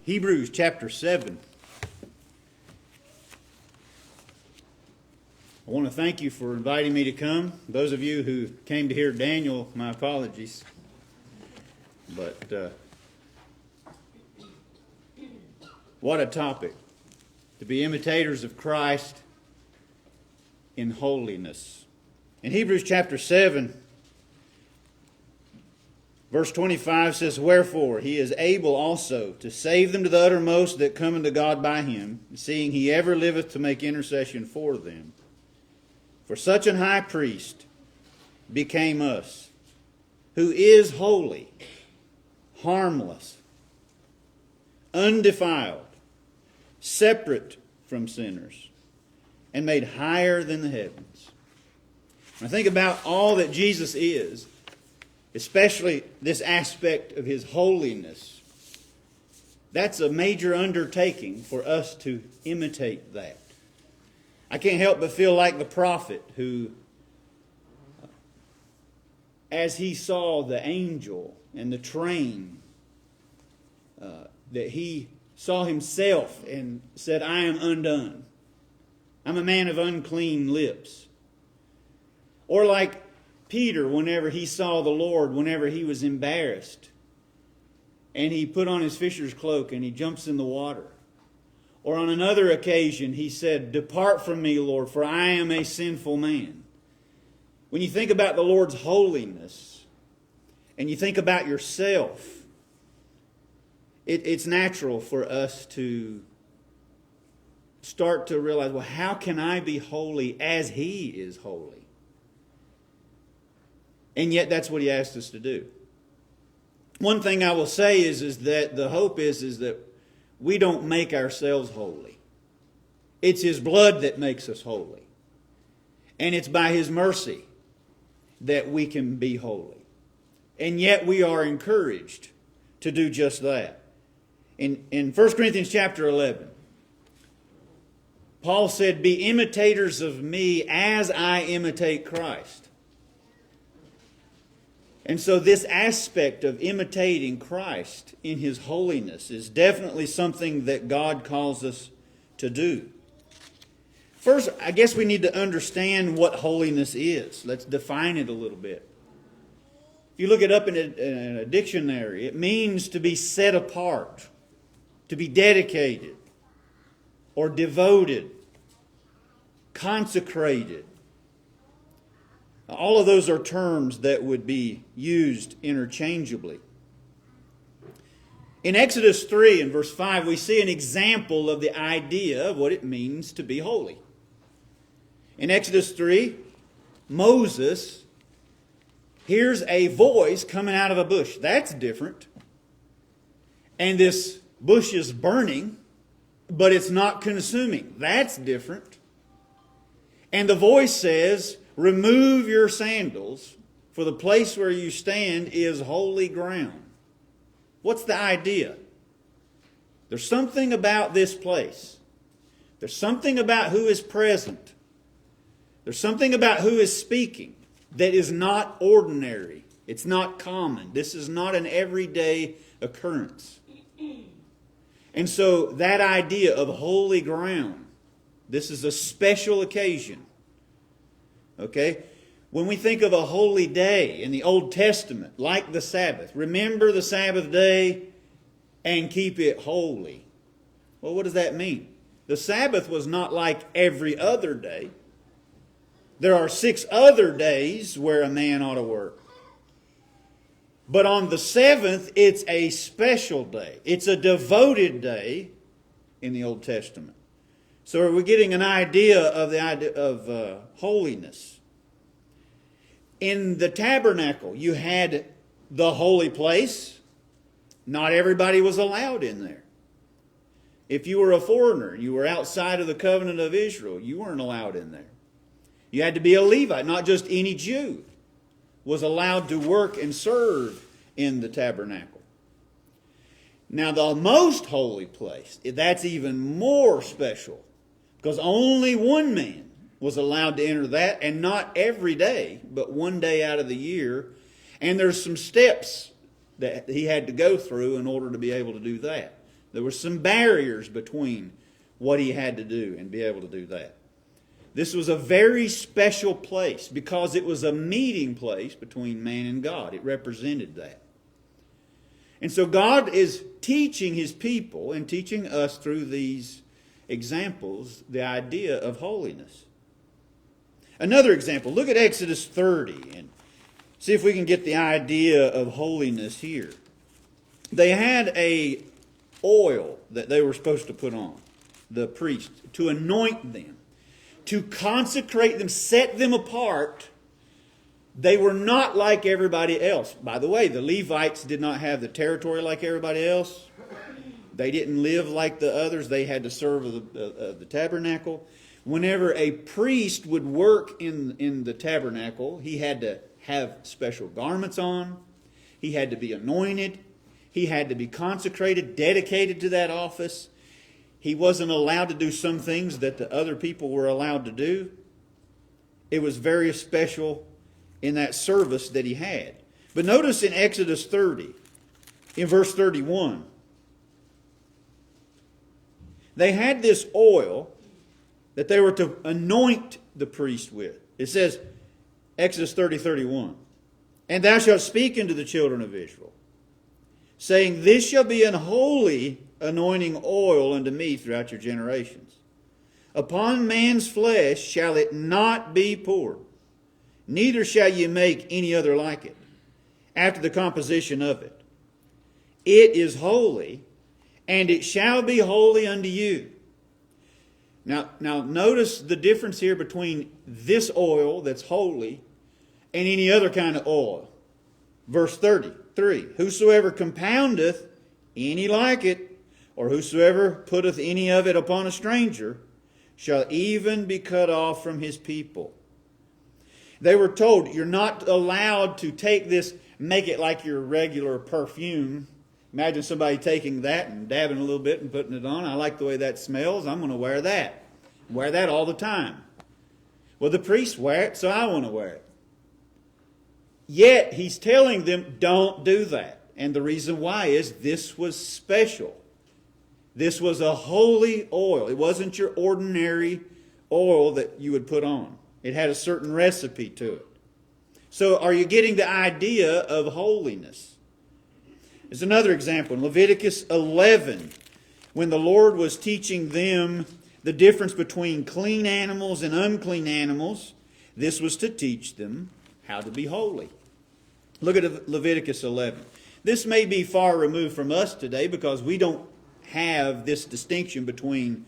Hebrews chapter 7. I want to thank you for inviting me to come. Those of you who came to hear Daniel, my apologies. But what a topic. To be imitators of Christ in holiness. In Hebrews chapter 7, verse 25 says, "Wherefore he is able also to save them to the uttermost that come unto God by him, seeing he ever liveth to make intercession for them. For such an high priest became us, who is holy, harmless, undefiled, separate from sinners, and made higher than the heavens." When I think about all that Jesus is, especially this aspect of his holiness, that's a major undertaking for us to imitate that. I can't help but feel like the prophet who, as he saw the angel and the train, that he saw himself and said, "I am undone. I'm a man of unclean lips." Or like Peter, whenever he saw the Lord, whenever he was embarrassed, and he put on his fisher's cloak and he jumps in the water. Or on another occasion, he said, "Depart from me, Lord, for I am a sinful man." When you think about the Lord's holiness, and you think about yourself, it's natural for us to start to realize, well, how can I be holy as He is holy? And yet that's what He asked us to do. One thing I will say is that the hope is that we don't make ourselves holy. It's His blood that makes us holy. And it's by His mercy that we can be holy. And yet we are encouraged to do just that. In 1 Corinthians chapter 11, Paul said, "Be imitators of me as I imitate Christ." And so this aspect of imitating Christ in His holiness is definitely something that God calls us to do. First, I guess we need to understand what holiness is. Let's define it a little bit. If you look it up in a dictionary, it means to be set apart, to be dedicated, or devoted, consecrated. All of those are terms that would be used interchangeably. In Exodus 3 and verse 5, we see an example of the idea of what it means to be holy. In Exodus 3, Moses hears a voice coming out of a bush. That's different. And this bush is burning, but it's not consuming. That's different. And the voice says, "Remove your sandals, for the place where you stand is holy ground." What's the idea? There's something about this place. There's something about who is present. There's something about who is speaking that is not ordinary. It's not common. This is not an everyday occurrence. And so that idea of holy ground, this is a special occasion. Okay? When we think of a holy day in the Old Testament, like the Sabbath, remember the Sabbath day and keep it holy. Well, what does that mean? The Sabbath was not like every other day. There are 6 other days where a man ought to work. But on the 7th, it's a special day. It's a devoted day in the Old Testament. So we're getting an idea of the idea of holiness. In the tabernacle, you had the holy place. Not everybody was allowed in there. If you were a foreigner, you were outside of the covenant of Israel, you weren't allowed in there. You had to be a Levite, not just any Jew was allowed to work and serve in the tabernacle. Now the most holy place, that's even more special, because only one man was allowed to enter that, and not every day, but one day out of the year. And there's some steps that he had to go through in order to be able to do that. There were some barriers between what he had to do and be able to do that. This was a very special place because it was a meeting place between man and God. It represented that. And so God is teaching his people and teaching us through these examples the idea of holiness. Another example, look at Exodus 30 and see if we can get the idea of holiness here. They had a oil that they were supposed to put on, the priest, to anoint them, to consecrate them, set them apart. They were not like everybody else. By the way, the Levites did not have the territory like everybody else. They didn't live like the others. They had to serve the tabernacle. Whenever a priest would work in the tabernacle, he had to have special garments on. He had to be anointed. He had to be consecrated, dedicated to that office. He wasn't allowed to do some things that the other people were allowed to do. It was very special in that service that he had. But notice in Exodus 30, in verse 31, they had this oil that they were to anoint the priest with. It says, Exodus 30:31, and thou shalt speak unto the children of Israel, saying, this shall be an holy anointing oil unto me throughout your generations. Upon man's flesh shall it not be poured, neither shall ye make any other like it, after the composition of it. It is holy, and it shall be holy unto you. Now notice the difference here between this oil that's holy and any other kind of oil. Verse 33, whosoever compoundeth any like it, or whosoever putteth any of it upon a stranger, shall even be cut off from his people. They were told, you're not allowed to take this, make it like your regular perfume. Imagine somebody taking that and dabbing a little bit and putting it on. I like the way that smells. I'm going to wear that. Wear that all the time. Well, the priests wear it, so I want to wear it. Yet, he's telling them, don't do that. And the reason why is this was special. This was a holy oil. It wasn't your ordinary oil that you would put on. It had a certain recipe to it. So are you getting the idea of holiness? There's another example in Leviticus 11, when the Lord was teaching them the difference between clean animals and unclean animals. This was to teach them how to be holy. Look at Leviticus 11. This may be far removed from us today because we don't have this distinction between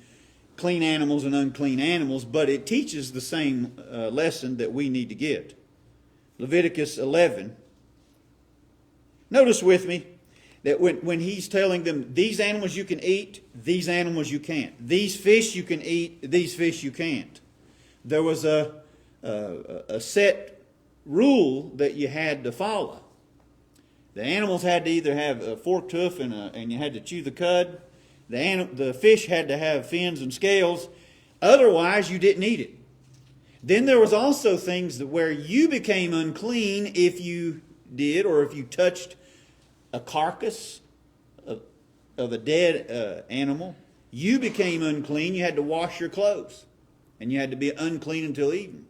clean animals and unclean animals, but it teaches the same lesson that we need to get. Leviticus 11. Notice with me that when he's telling them, these animals you can eat, these animals you can't. These fish you can eat, these fish you can't. There was a set rule that you had to follow. The animals had to either have a forked hoof and you had to chew the cud. The fish had to have fins and scales. Otherwise, you didn't eat it. Then there was also things that where you became unclean if you did, or if you touched a carcass of a dead animal. You became unclean. You had to wash your clothes. And you had to be unclean until evening.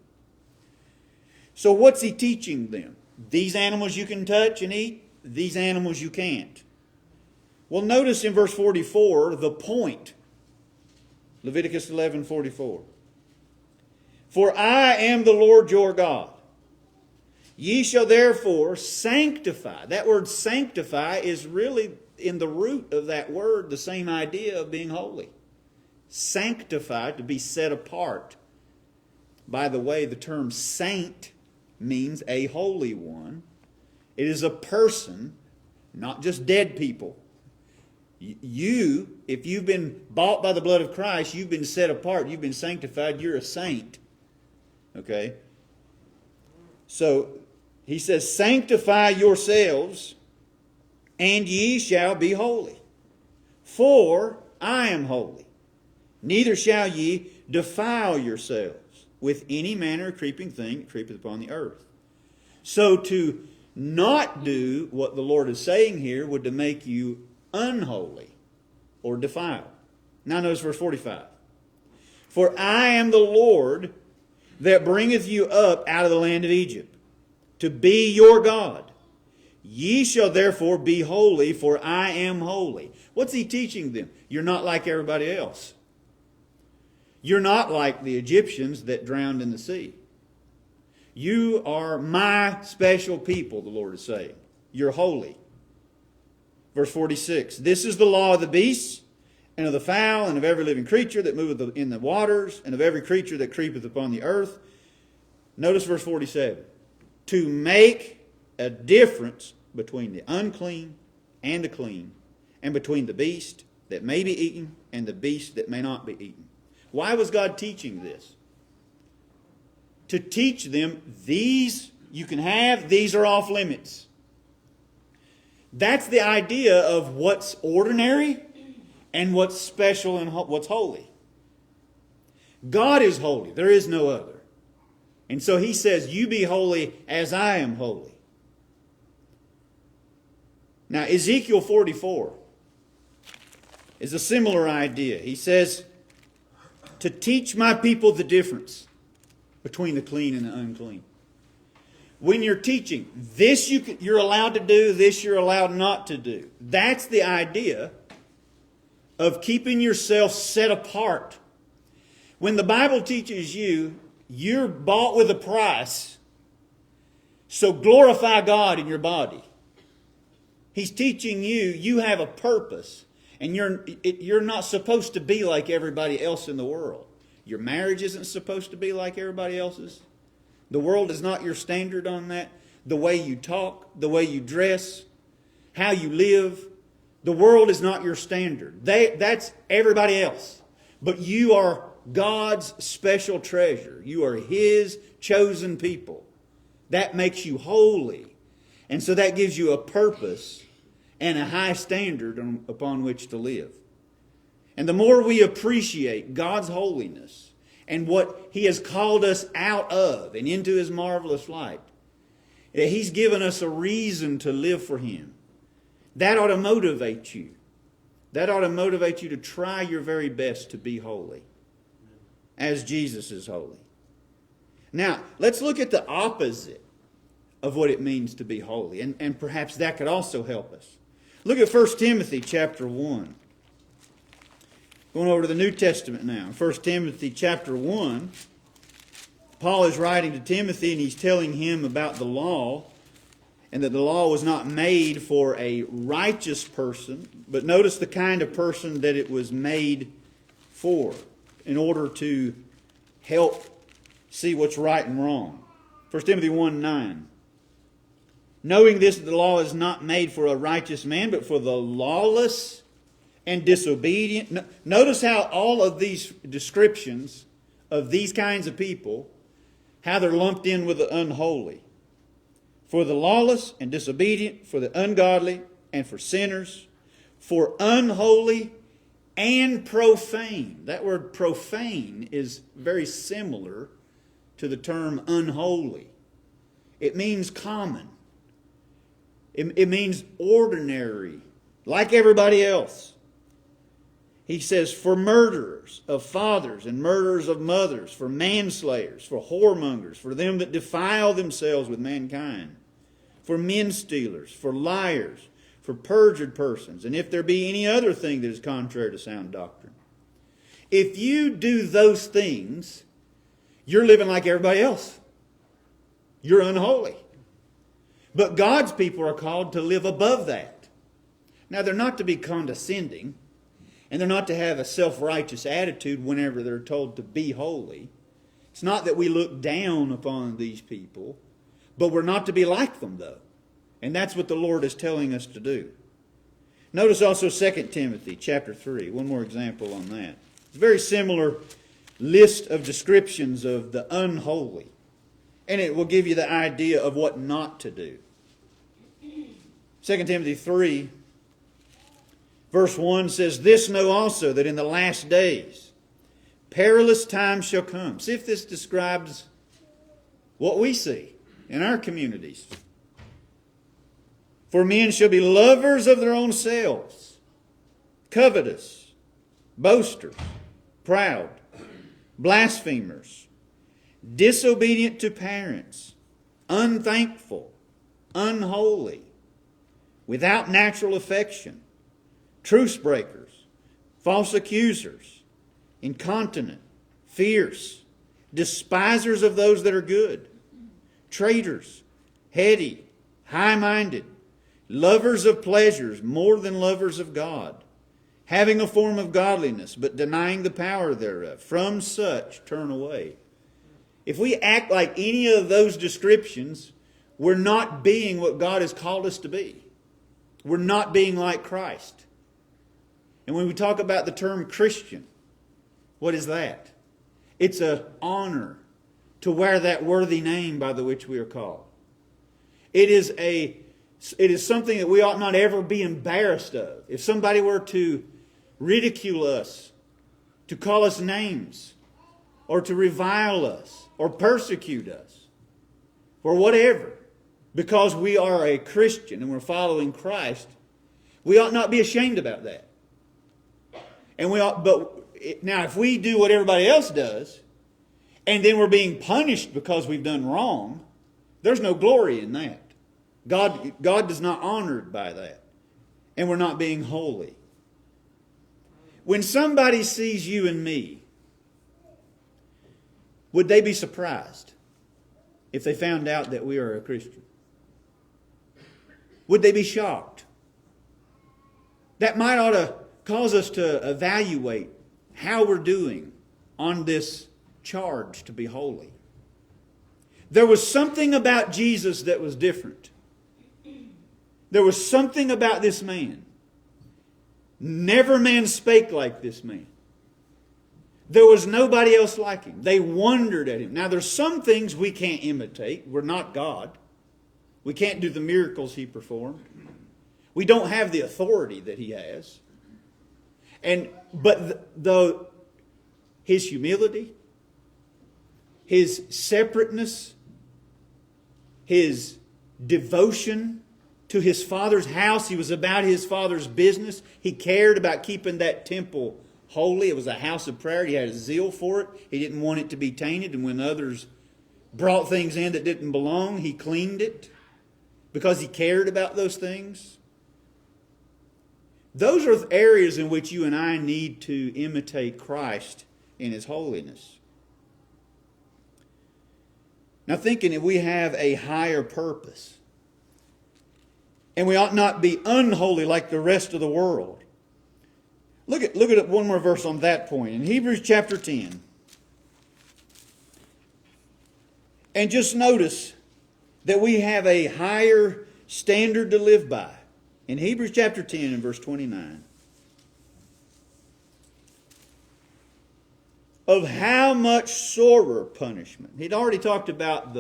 So what's he teaching them? These animals you can touch and eat. These animals you can't. Well, notice in verse 44 the point. Leviticus 11:44. For I am the Lord your God. Ye shall therefore sanctify. That word sanctify is really in the root of that word the same idea of being holy. Sanctify, to be set apart. By the way, the term saint means a holy one. It is a person, not just dead people. You, if you've been bought by the blood of Christ, you've been set apart, you've been sanctified, you're a saint. Okay? So, he says, sanctify yourselves, and ye shall be holy. For I am holy. Neither shall ye defile yourselves with any manner of creeping thing that creepeth upon the earth. So to not do what the Lord is saying here would to make you unholy. or defile. Now notice verse 45. For I am the Lord that bringeth you up out of the land of Egypt, to be your God. Ye shall therefore be holy, for I am holy. What's he teaching them? You're not like everybody else. You're not like the Egyptians that drowned in the sea. You are my special people, the Lord is saying. You're holy. Verse 46. This is the law of the beasts, and of the fowl, and of every living creature that moveth in the waters, and of every creature that creepeth upon the earth. Notice verse 47. To make a difference between the unclean and the clean, and between the beast that may be eaten and the beast that may not be eaten. Why was God teaching this? To teach them, these you can have, these are off limits. That's the idea of what's ordinary and what's special and what's holy. God is holy. There is no other. And so he says, you be holy as I am holy. Now, Ezekiel 44 is a similar idea. He says, to teach my people the difference between the clean and the unclean. When you're teaching, this you're allowed to do, this you're allowed not to do. That's the idea of keeping yourself set apart. When the Bible teaches you, you're bought with a price, so glorify God in your body. He's teaching you, you have a purpose, and you're not supposed to be like everybody else in the world. Your marriage isn't supposed to be like everybody else's. The world is not your standard on that. The way you talk, the way you dress, how you live. The world is not your standard. That's everybody else. But you are God's special treasure. You are His chosen people. That makes you holy. And so that gives you a purpose and a high standard upon which to live. And the more we appreciate God's holiness and what He has called us out of and into His marvelous light, He's given us a reason to live for Him. That ought to motivate you. That ought to motivate you to try your very best to be holy, as Jesus is holy. Now, let's look at the opposite of what it means to be holy. And perhaps that could also help us. Look at 1 Timothy chapter 1. Going over to the New Testament now. 1 Timothy chapter 1. Paul is writing to Timothy and he's telling him about the law, and that the law was not made for a righteous person, but notice the kind of person that it was made for, in order to help see what's right and wrong. 1 Timothy 1:9. Knowing this, that the law is not made for a righteous man, but for the lawless and disobedient. Notice how all of these descriptions of these kinds of people, how they're lumped in with the unholy. For the lawless and disobedient, for the ungodly and for sinners, for unholy and profane. That word profane is very similar to the term unholy. It means common. It means ordinary, like everybody else. He says, for murderers of fathers and murderers of mothers, for manslayers, for whoremongers, for them that defile themselves with mankind, for men stealers, for liars, for perjured persons, and if there be any other thing that is contrary to sound doctrine. If you do those things, you're living like everybody else. You're unholy. But God's people are called to live above that. Now, they're not to be condescending, and they're not to have a self-righteous attitude whenever they're told to be holy. It's not that we look down upon these people, but we're not to be like them, though. And that's what the Lord is telling us to do. Notice also 2 Timothy chapter 3. One more example on that. It's a very similar list of descriptions of the unholy. And it will give you the idea of what not to do. 2 Timothy 3, verse 1 says, this know also, that in the last days perilous times shall come. See if this describes what we see in our communities. For men shall be lovers of their own selves, covetous, boasters, proud, blasphemers, disobedient to parents, unthankful, unholy, without natural affection, truce breakers, false accusers, incontinent, fierce, despisers of those that are good, traitors, heady, high-minded, lovers of pleasures more than lovers of God, having a form of godliness, but denying the power thereof. From such turn away. If we act like any of those descriptions, we're not being what God has called us to be. We're not being like Christ. And when we talk about the term Christian, what is that? It's an honor to wear that worthy name by the which we are called. It is something that we ought not ever be embarrassed of. If somebody were to ridicule us, to call us names, or to revile us, or persecute us, or whatever, because we are a Christian and we're following Christ, we ought not be ashamed about that. And now if we do what everybody else does, and then we're being punished because we've done wrong, there's no glory in that. God does not honor by that. And we're not being holy. When somebody sees you and me, would they be surprised if they found out that we are a Christian? Would they be shocked? That might ought to cause us to evaluate how we're doing on this charge to be holy. There was something about Jesus that was different. There was something about this man. Never man spake like this man. There was nobody else like him. They wondered at him. Now there's some things we can't imitate. We're not God. We can't do the miracles he performed. We don't have the authority that he has. But his humility, his separateness, his devotion to his Father's house. He was about his Father's business. He cared about keeping that temple holy. It was a house of prayer. He had a zeal for it. He didn't want it to be tainted. And when others brought things in that didn't belong, he cleaned it because he cared about those things. Those are areas in which you and I need to imitate Christ in his holiness. Now thinking that we have a higher purpose. And we ought not be unholy like the rest of the world. Look at one more verse on that point. In Hebrews chapter 10. And just notice that we have a higher standard to live by. In Hebrews chapter 10 and verse 29. Of how much sorer punishment. He'd already talked about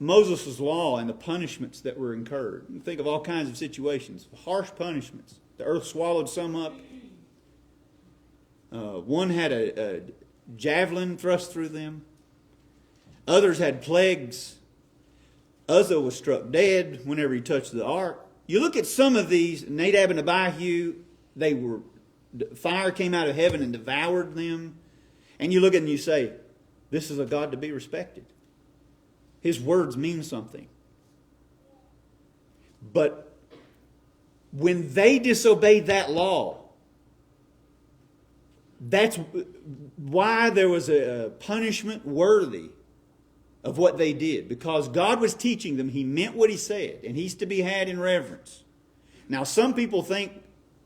Moses' law and the punishments that were incurred. You think of all kinds of situations. Harsh punishments. The earth swallowed some up. One had a javelin thrust through them. Others had plagues. Uzzah was struck dead whenever he touched the ark. You look at some of these, Nadab and Abihu, fire came out of heaven and devoured them. And you look at it and you say, this is a God to be respected. His words mean something. But when they disobeyed that law, that's why there was a punishment worthy of what they did. Because God was teaching them he meant what he said. And he's to be had in reverence. Now some people think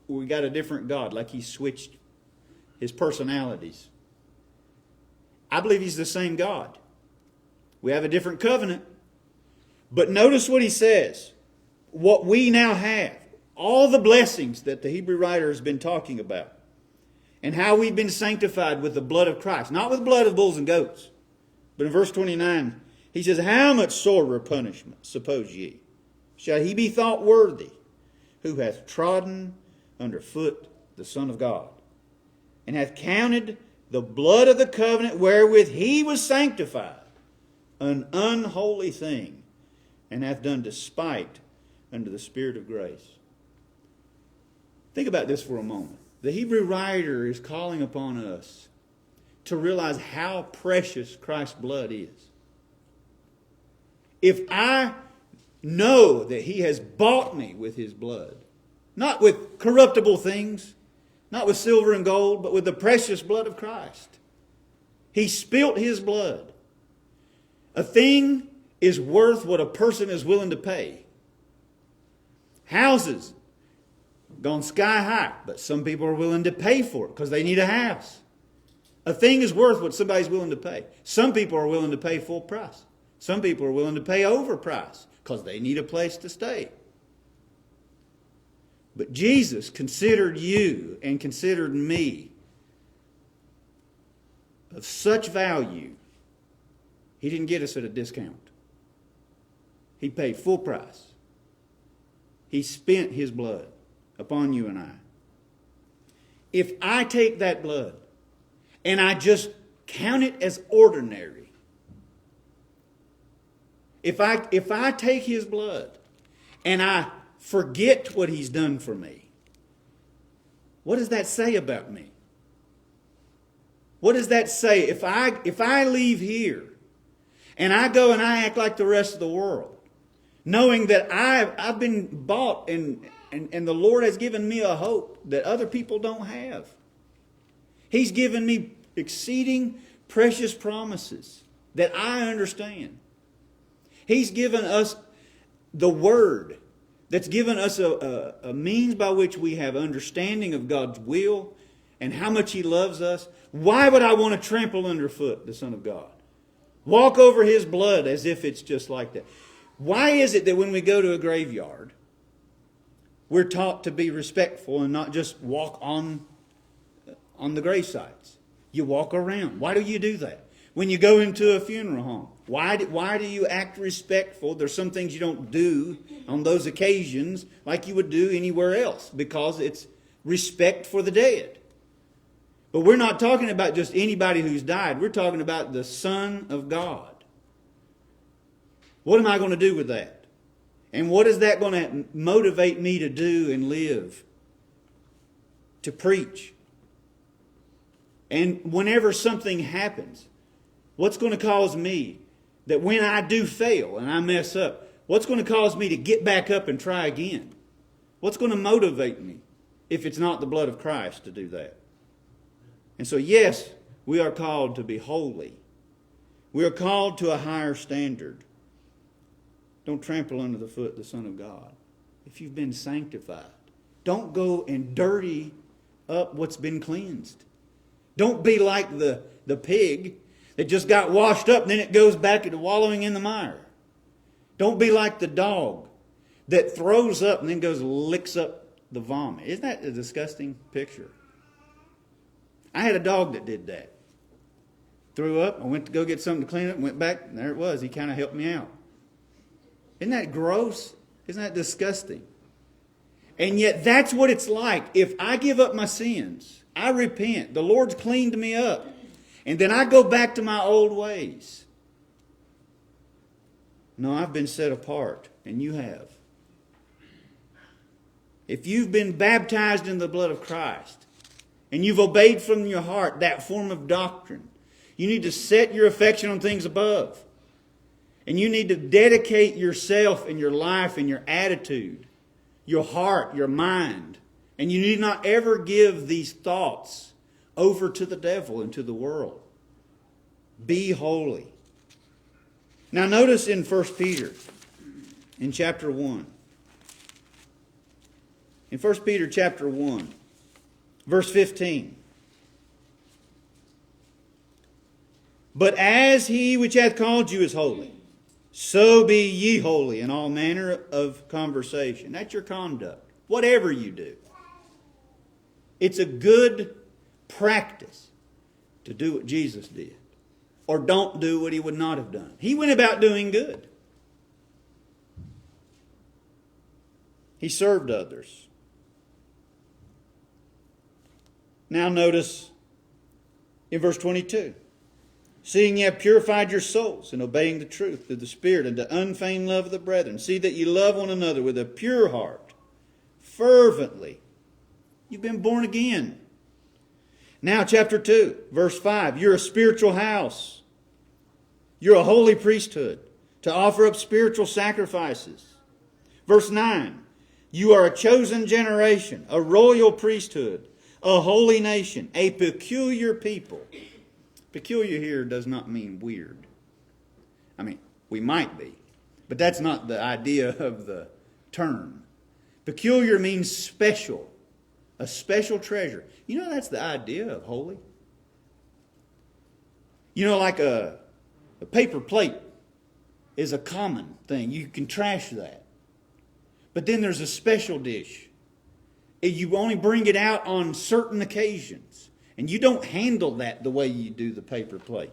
we got a different God, like he switched his personalities. I believe he's the same God. We have a different covenant. But notice what he says. What we now have. All the blessings that the Hebrew writer has been talking about. And how we've been sanctified with the blood of Christ. Not with the blood of bulls and goats. But in verse 29, he says, how much sorer punishment, suppose ye, shall he be thought worthy, who hath trodden under foot the Son of God, and hath counted the blood of the covenant wherewith he was sanctified an unholy thing, and hath done despite unto the Spirit of grace. Think about this for a moment. The Hebrew writer is calling upon us to realize how precious Christ's blood is. If I know that He has bought me with His blood, not with corruptible things, not with silver and gold, but with the precious blood of Christ. He spilt His blood. A thing is worth what a person is willing to pay. Houses gone sky high, but some people are willing to pay for it because they need a house. A thing is worth what somebody's willing to pay. Some people are willing to pay full price. Some people are willing to pay overprice because they need a place to stay. But Jesus considered you and considered me of such value, He didn't get us at a discount. He paid full price. He spent His blood upon you and I. If I take that blood and I just count it as ordinary, if I take His blood and I forget what He's done for me, what does that say about me? What does that say? If I leave here and I go and I act like the rest of the world, knowing that I've been bought and the Lord has given me a hope that other people don't have. He's given me exceeding precious promises that I understand. He's given us the Word that's given us a means by which we have understanding of God's will and how much He loves us. Why would I want to trample underfoot the Son of God? Walk over His blood as if it's just like that. Why is it that when we go to a graveyard, we're taught to be respectful and not just walk on the grave sites? You walk around. Why do you do that? When you go into a funeral home, why do you act respectful? There's some things you don't do on those occasions like you would do anywhere else because it's respect for the dead. But we're not talking about just anybody who's died. We're talking about the Son of God. What am I going to do with that? And what is that going to motivate me to do and live? To preach. And whenever something happens, what's going to cause me that when I do fail and I mess up, what's going to cause me to get back up and try again? What's going to motivate me if it's not the blood of Christ to do that? And so, yes, we are called to be holy. We are called to a higher standard. Don't trample under the foot the Son of God. If you've been sanctified, don't go and dirty up what's been cleansed. Don't be like the pig that just got washed up and then it goes back into wallowing in the mire. Don't be like the dog that throws up and then goes and licks up the vomit. Isn't that a disgusting picture? I had a dog that did that. Threw up, I went to go get something to clean it, and went back, and there it was. He kind of helped me out. Isn't that gross? Isn't that disgusting? And yet that's what it's like. If I give up my sins, I repent, the Lord's cleaned me up, and then I go back to my old ways. No, I've been set apart, and you have. If you've been baptized in the blood of Christ, and you've obeyed from your heart that form of doctrine, you need to set your affection on things above. And you need to dedicate yourself and your life and your attitude, your heart, your mind. And you need not ever give these thoughts over to the devil and to the world. Be holy. Now notice in 1 Peter, in chapter 1. In 1 Peter chapter 1, verse 15. But as He which hath called you is holy, so be ye holy in all manner of conversation. That's your conduct. Whatever you do. It's a good practice to do what Jesus did. Or don't do what He would not have done. He went about doing good. He served others. Now notice in verse 22. Seeing ye have purified your souls in obeying the truth through the Spirit unto unfeigned love of the brethren. See that ye love one another with a pure heart, fervently, You've been born again. Now, chapter 2, verse 5. You're a spiritual house. You're a holy priesthood to offer up spiritual sacrifices. Verse 9. You are a chosen generation, a royal priesthood, a holy nation, a peculiar people. Peculiar here does not mean weird. I mean, we might be, but that's not the idea of the term. Peculiar means special, a special treasure. You know, that's the idea of holy. You know, like a paper plate is a common thing. You can trash that. But then there's a special dish. You only bring it out on certain occasions. And you don't handle that the way you do the paper plate.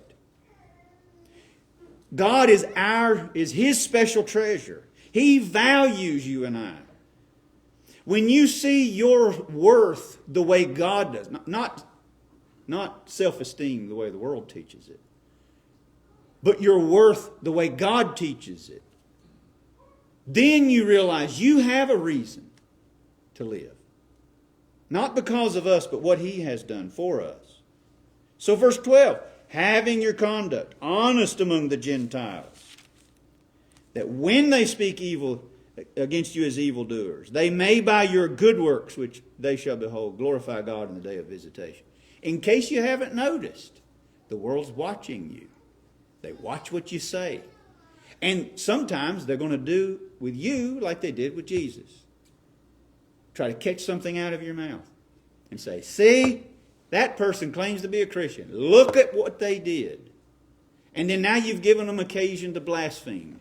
God is His special treasure. He values you and I. When you see your worth the way God does, not self-esteem the way the world teaches it, but your worth the way God teaches it, then you realize you have a reason to live. Not because of us, but what He has done for us. So verse 12, having your conduct honest among the Gentiles, that when they speak evil against you as evildoers, they may by your good works, which they shall behold, glorify God in the day of visitation. In case you haven't noticed, the world's watching you. They watch what you say. And sometimes they're going to do with you like they did with Jesus. Try to catch something out of your mouth and say, see, that person claims to be a Christian. Look at what they did. And then now you've given them occasion to blaspheme.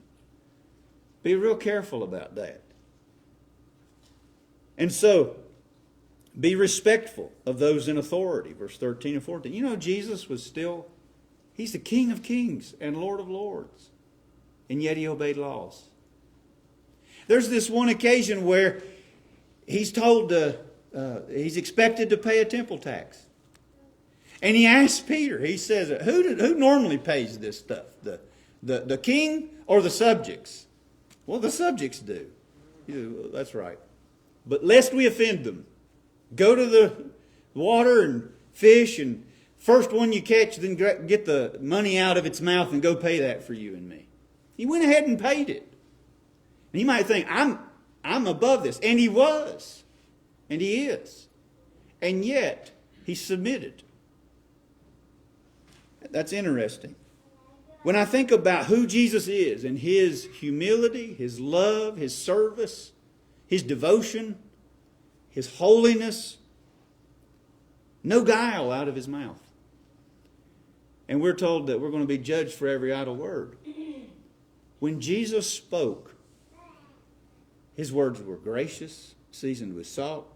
Be real careful about that. And so, be respectful of those in authority. Verse 13 and 14. You know, Jesus was still, He's the King of kings and Lord of lords. And yet He obeyed laws. There's this one occasion where He's told He's expected to pay a temple tax. And He asks Peter, He says, who normally pays this stuff? The king or the subjects? Well, the subjects do. Well, that's right. But lest we offend them, go to the water and fish, and first one you catch, then get the money out of its mouth and go pay that for you and me. He went ahead and paid it. And you might think, I'm above this. And He was. And He is. And yet, He submitted. That's interesting. When I think about who Jesus is and His humility, His love, His service, His devotion, His holiness, no guile out of His mouth. And we're told that we're going to be judged for every idle word. When Jesus spoke, His words were gracious, seasoned with salt.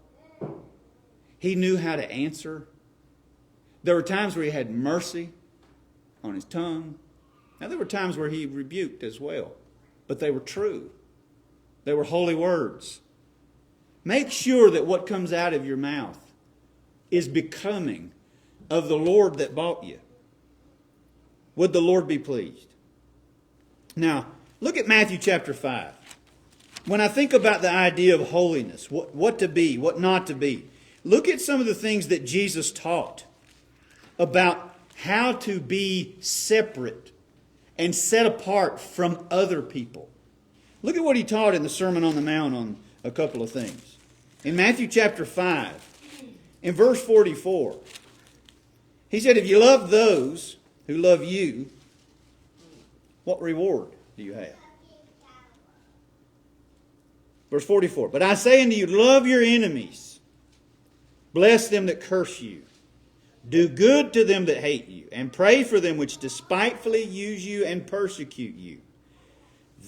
He knew how to answer. There were times where He had mercy on His tongue. Now, there were times where He rebuked as well, but they were true. They were holy words. Make sure that what comes out of your mouth is becoming of the Lord that bought you. Would the Lord be pleased? Now, look at Matthew chapter 5. When I think about the idea of holiness, what to be, what not to be, look at some of the things that Jesus taught about how to be separate and set apart from other people. Look at what He taught in the Sermon on the Mount on a couple of things. In Matthew chapter 5, in verse 44, He said, if you love those who love you, what reward do you have? Verse 44, but I say unto you, love your enemies. Bless them that curse you. Do good to them that hate you, and pray for them which despitefully use you and persecute you,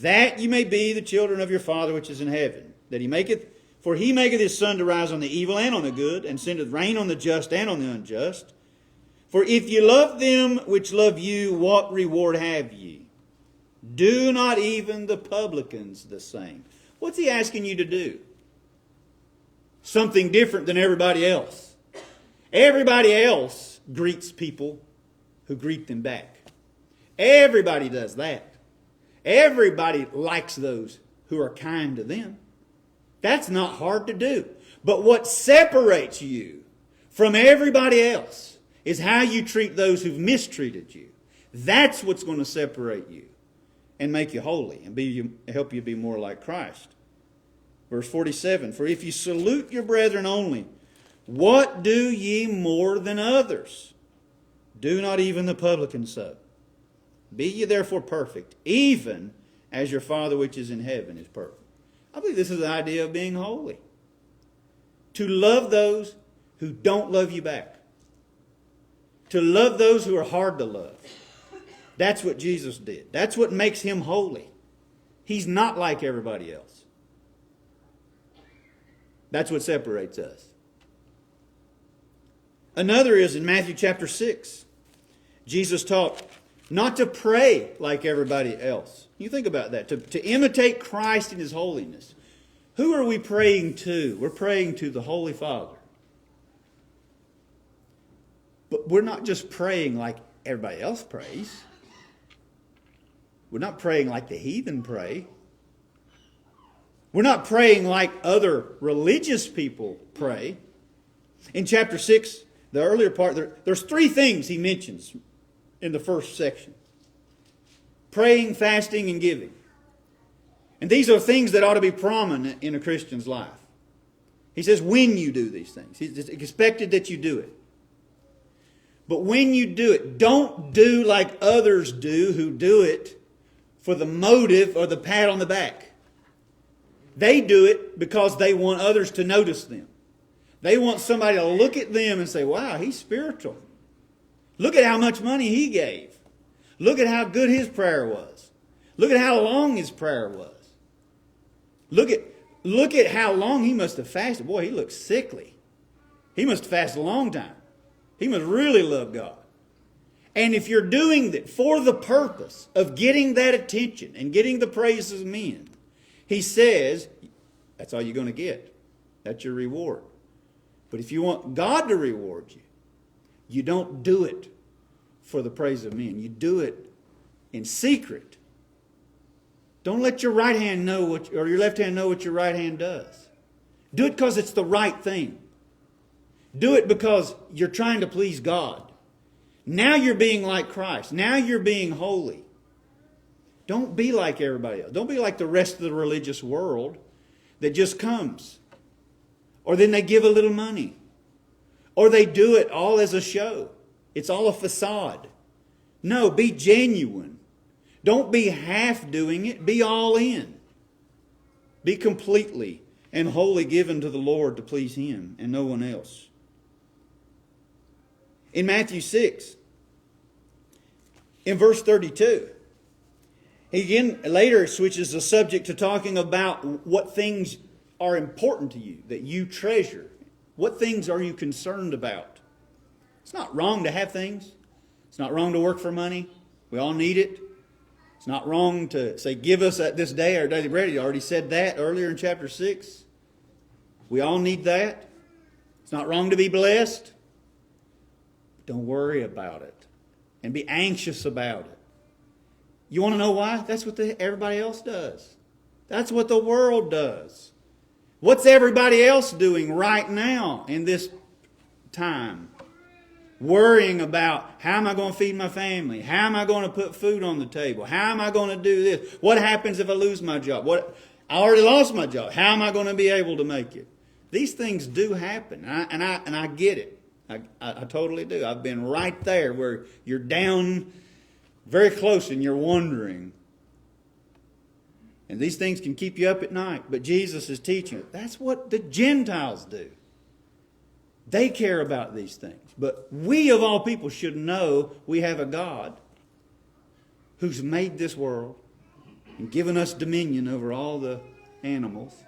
that you may be the children of your Father which is in heaven. For He maketh His sun to rise on the evil and on the good, and sendeth rain on the just and on the unjust. For if you love them which love you, what reward have ye? Do not even the publicans the same? What's He asking you to do? Something different than everybody else. Everybody else greets people who greet them back. Everybody does that. Everybody likes those who are kind to them. That's not hard to do. But what separates you from everybody else is how you treat those who've mistreated you. That's what's going to separate you and make you holy and help you be more like Christ. Verse 47, for if you salute your brethren only, what do ye more than others? Do not even the publicans so. Be ye therefore perfect, even as your Father which is in heaven is perfect. I believe this is the idea of being holy. To love those who don't love you back. To love those who are hard to love. That's what Jesus did. That's what makes him holy. He's not like everybody else. That's what separates us. Another is in Matthew chapter 6. Jesus taught not to pray like everybody else. You think about that. To imitate Christ in his holiness. Who are we praying to? We're praying to the Holy Father. But we're not just praying like everybody else prays. We're not praying like the heathen pray. We're not praying like other religious people pray. In chapter 6, the earlier part, there's 3 things he mentions in the first section. Praying, fasting, and giving. And these are things that ought to be prominent in a Christian's life. He says when you do these things. It's expected that you do it. But when you do it, don't do like others do who do it for the motive or the pat on the back. They do it because they want others to notice them. They want somebody to look at them and say, wow, he's spiritual. Look at how much money he gave. Look at how good his prayer was. Look at how long his prayer was. Look at how long he must have fasted. Boy, he looks sickly. He must have fasted a long time. He must really love God. And if you're doing that for the purpose of getting that attention and getting the praises of men, he says, that's all you're going to get. That's your reward. But if you want God to reward you, you don't do it for the praise of men. You do it in secret. Don't let your right hand know or your left hand know what your right hand does. Do it because it's the right thing. Do it because you're trying to please God. Now you're being like Christ. Now you're being holy. Don't be like everybody else. Don't be like the rest of the religious world that just comes. Or then they give a little money. Or they do it all as a show. It's all a facade. No, be genuine. Don't be half doing it. Be all in. Be completely and wholly given to the Lord to please Him and no one else. In Matthew 6, in verse 32, he again later switches the subject to talking about what things are important to you, that you treasure. What things are you concerned about? It's not wrong to have things. It's not wrong to work for money. We all need it. It's not wrong to say, give us at this day our daily bread. He already said that earlier in chapter 6. We all need that. It's not wrong to be blessed. Don't worry about it. And be anxious about it. You want to know why? That's what everybody else does. That's what the world does. What's everybody else doing right now in this time? Worrying about how am I going to feed my family? How am I going to put food on the table? How am I going to do this? What happens if I lose my job? I already lost my job. How am I going to be able to make it? These things do happen, and I get it. I totally do. I've been right there where you're down very close and you're wondering. And these things can keep you up at night. But Jesus is teaching it. That's what the Gentiles do. They care about these things. But we of all people should know we have a God who's made this world and given us dominion over all the animals.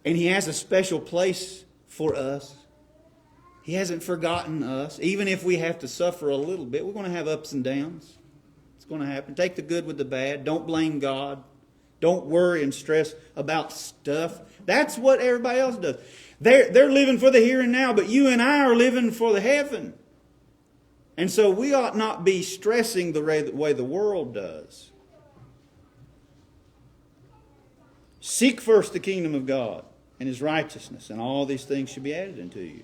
And He has a special place for us. He hasn't forgotten us. Even if we have to suffer a little bit, we're going to have ups and downs. It's going to happen. Take the good with the bad. Don't blame God. Don't worry and stress about stuff. That's what everybody else does. They're living for the here and now, but you and I are living for the heaven. And so we ought not be stressing the way the world does. Seek first the kingdom of God and His righteousness, and all these things should be added unto you.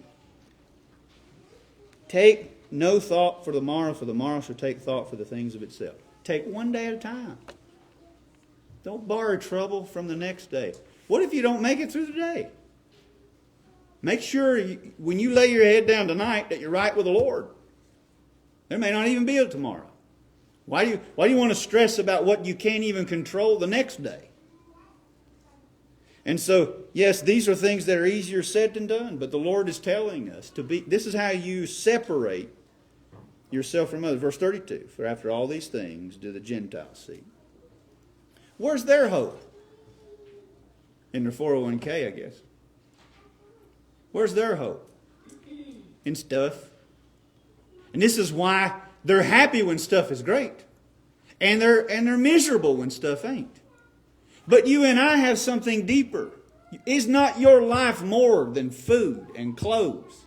Take no thought for the morrow shall take thought for the things of itself. Take one day at a time. Don't borrow trouble from the next day. What if you don't make it through the day? Make sure when you lay your head down tonight that you're right with the Lord. There may not even be a tomorrow. Why do you want to stress about what you can't even control the next day? And so, yes, these are things that are easier said than done, but the Lord is telling us to be. This is how you separate yourself from others. Verse 32, for after all these things do the Gentiles seek. Where's their hope? In their 401k, I guess. Where's their hope? In stuff. And this is why they're happy when stuff is great. And they're miserable when stuff ain't. But you and I have something deeper. Is not your life more than food and clothes?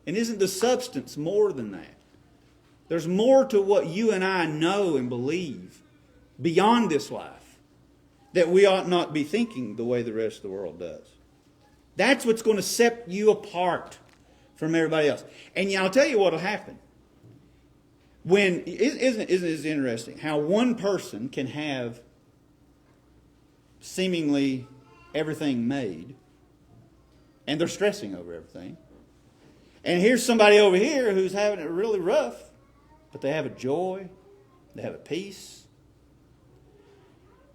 And isn't the substance more than that? There's more to what you and I know and believe beyond this life that we ought not be thinking the way the rest of the world does. That's what's going to set you apart from everybody else. And I'll tell you what will happen. Isn't it interesting how one person can have seemingly everything made, and they're stressing over everything. And here's somebody over here who's having it really rough, but they have a joy, they have a peace.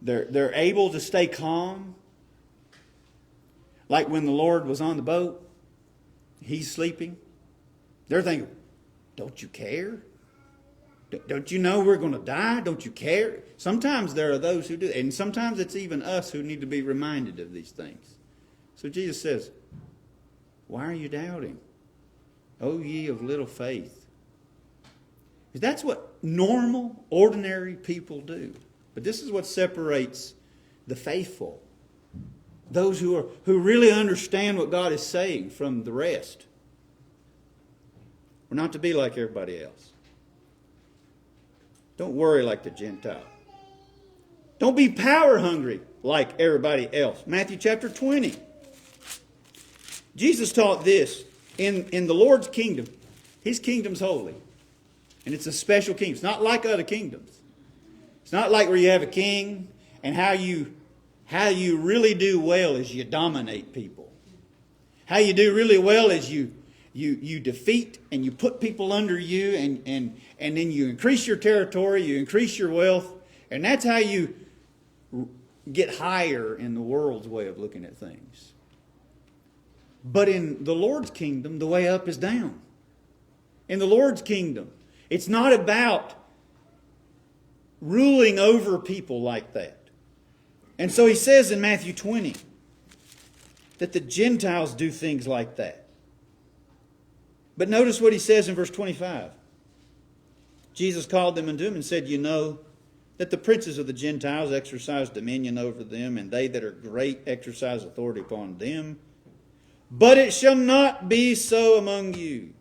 They're able to stay calm. Like when the Lord was on the boat, He's sleeping. They're thinking, don't you care? Don't you know we're going to die? Don't you care? Sometimes there are those who do. And sometimes it's even us who need to be reminded of these things. So Jesus says, why are you doubting? O ye of little faith. That's what normal, ordinary people do. But this is what separates the faithful. Those who really understand what God is saying from the rest. We're not to be like everybody else. Don't worry like the Gentile. Don't be power hungry like everybody else. Matthew chapter 20. Jesus taught this. In the Lord's kingdom, His kingdom's holy. And it's a special kingdom. It's not like other kingdoms. It's not like where you have a king and how you really do well is you dominate people. How you do really well is you defeat and you put people under you and then you increase your territory, you increase your wealth. And that's how you get higher in the world's way of looking at things. But in the Lord's kingdom, the way up is down. In the Lord's kingdom, it's not about ruling over people like that. And so He says in Matthew 20 that the Gentiles do things like that. But notice what He says in verse 25. Jesus called them unto Him and said, you know that the princes of the Gentiles exercise dominion over them, and they that are great exercise authority upon them. But it shall not be so among you.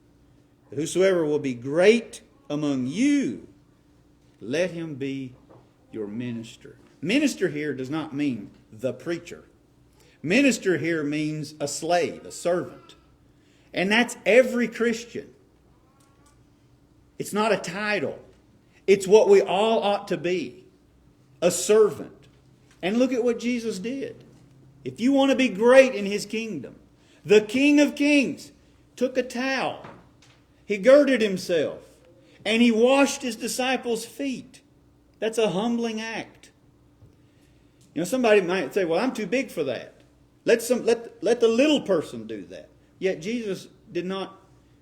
Whosoever will be great among you, let him be your minister. Minister here does not mean the preacher. Minister here means a slave, a servant. And that's every Christian. It's not a title. It's what we all ought to be. A servant. And look at what Jesus did. If you want to be great in His kingdom, the King of Kings took a towel. He girded Himself. And He washed His disciples' feet. That's a humbling act. You know, somebody might say, well, I'm too big for that. Let the little person do that. Yet Jesus did not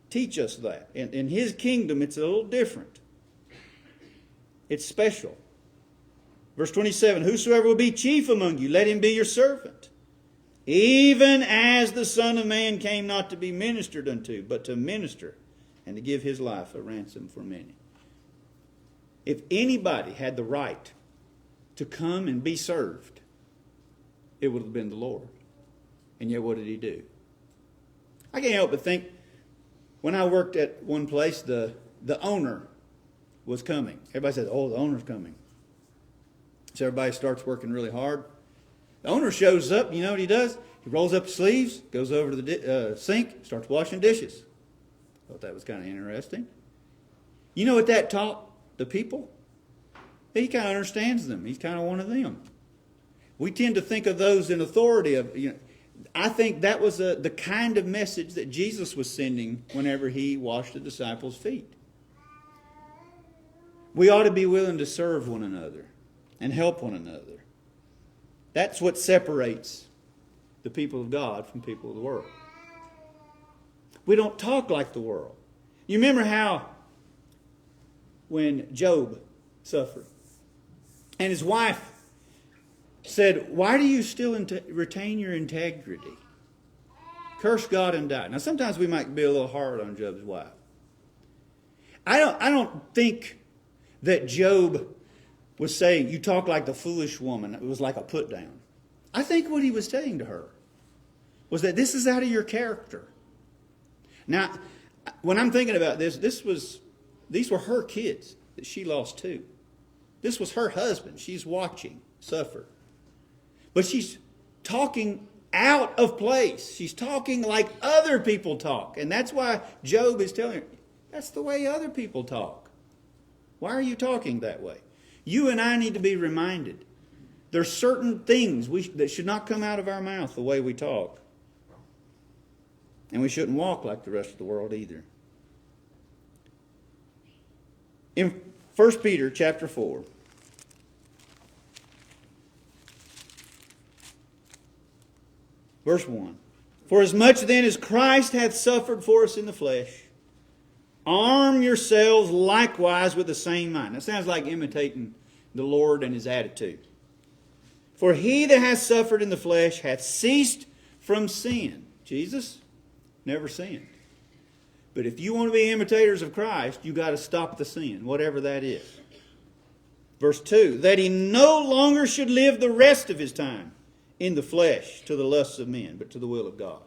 teach us that. In His kingdom, it's a little different. It's special. Verse 27, whosoever will be chief among you, let him be your servant. Even as the Son of Man came not to be ministered unto, but to minister and to give His life a ransom for many. If anybody had the right to come and be served, it would have been the Lord. And yet what did He do? I can't help but think, when I worked at one place, the owner was coming. Everybody says, oh, the owner's coming. So everybody starts working really hard. The owner shows up, you know what he does? He rolls up his sleeves, goes over to the sink, starts washing dishes. Thought that was kind of interesting. You know what that taught the people? He kind of understands them. He's kind of one of them. We tend to think of those in authority. I think that was the kind of message that Jesus was sending whenever he washed the disciples' feet. We ought to be willing to serve one another and help one another. That's what separates the people of God from people of the world. We don't talk like the world. You remember how when Job suffered and his wife said, "Why do you still retain your integrity? Curse God and die." Now sometimes we might be a little hard on Job's wife. I don't think that Job was saying, "You talk like the foolish woman." It was like a put down. I think what he was saying to her was that this is out of your character. Now, when I'm thinking about this, these were her kids that she lost too. This was her husband. She's watching suffer. But she's talking out of place. She's talking like other people talk. And that's why Job is telling her, that's the way other people talk. Why are you talking that way? You and I need to be reminded. There's certain things that should not come out of our mouth the way we talk. And we shouldn't walk like the rest of the world either. In 1 Peter chapter 4, verse 1. For as much then as Christ hath suffered for us in the flesh, arm yourselves likewise with the same mind. That sounds like imitating the Lord and his attitude. For he that hath suffered in the flesh hath ceased from sin. Jesus never sinned. But if you want to be imitators of Christ, you've got to stop the sin, whatever that is. Verse 2, that he no longer should live the rest of his time in the flesh to the lusts of men, but to the will of God.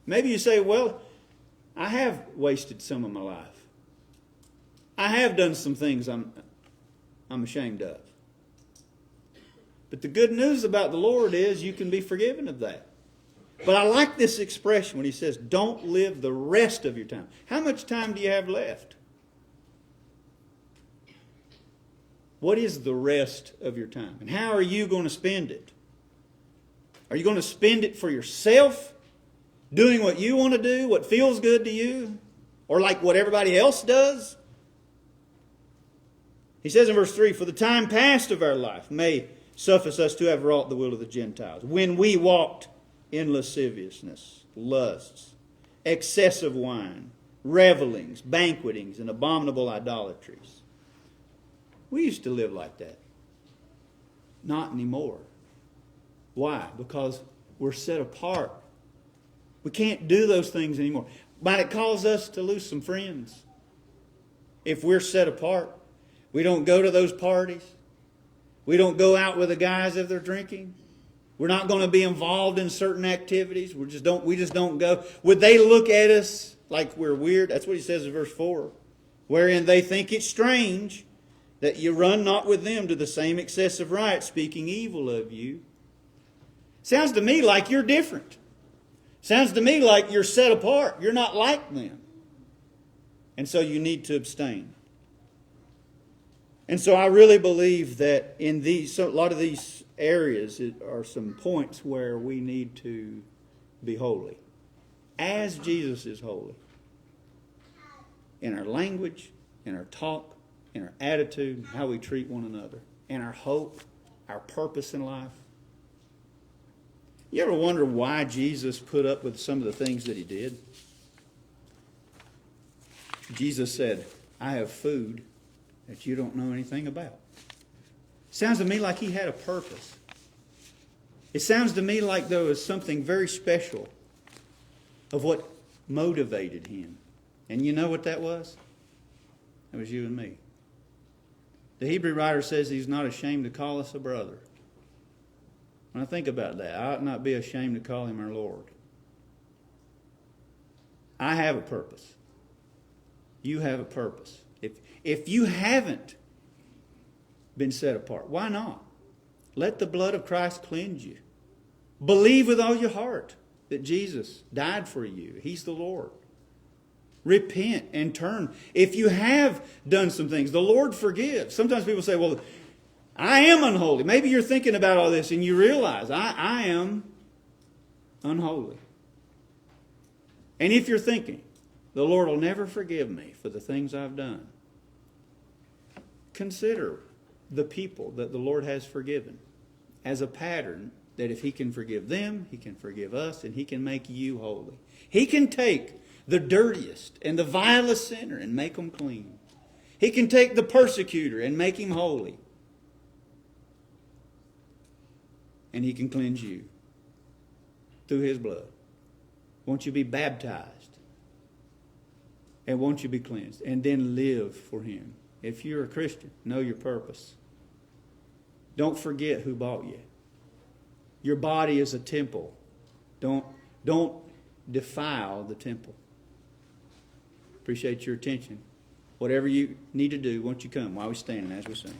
Maybe you say, well, I have wasted some of my life. I have done some things I'm ashamed of. But the good news about the Lord is you can be forgiven of that. But I like this expression when he says, don't live the rest of your time. How much time do you have left? What is the rest of your time? And how are you going to spend it? Are you going to spend it for yourself? Doing what you want to do? What feels good to you? Or like what everybody else does? He says in verse 3, for the time past of our life may suffice us to have wrought the will of the Gentiles, when we walked in lasciviousness, lusts, excessive wine, revelings, banquetings, and abominable idolatries. We used to live like that. Not anymore. Why? Because we're set apart. We can't do those things anymore. Might it cause us to lose some friends? If we're set apart, we don't go to those parties. We don't go out with the guys if they're drinking. We're not going to be involved in certain activities. We just don't go. Would they look at us like we're weird? That's what he says in verse 4. Wherein they think it strange that you run not with them to the same excessive riot, speaking evil of you. Sounds to me like you're different. Sounds to me like you're set apart. You're not like them. And so you need to abstain. And so I really believe that in a lot of these areas are some points where we need to be holy. As Jesus is holy. In our language, in our talk, in our attitude, how we treat one another, in our hope, our purpose in life. You ever wonder why Jesus put up with some of the things that he did? Jesus said, I have food that you don't know anything about. Sounds to me like he had a purpose. It sounds to me like there was something very special of what motivated him. And you know what that was? It was you and me. The Hebrew writer says he's not ashamed to call us a brother. When I think about that, I ought not be ashamed to call him our Lord. I have a purpose. You have a purpose. If you haven't been set apart, why not? Let the blood of Christ cleanse you. Believe with all your heart that Jesus died for you. He's the Lord. Repent and turn. If you have done some things, the Lord forgives. Sometimes people say, well, I am unholy. Maybe you're thinking about all this and you realize, I am unholy. And if you're thinking, the Lord will never forgive me for the things I've done, consider the people that the Lord has forgiven as a pattern that if He can forgive them, He can forgive us, and He can make you holy. He can take the dirtiest and the vilest sinner and make them clean. He can take the persecutor and make him holy. And He can cleanse you through His blood. Won't you be baptized? And won't you be cleansed? And then live for Him. If you're a Christian, know your purpose. Don't forget who bought you. Your body is a temple. Don't defile the temple. Appreciate your attention. Whatever you need to do, won't you come while we stand as we sing.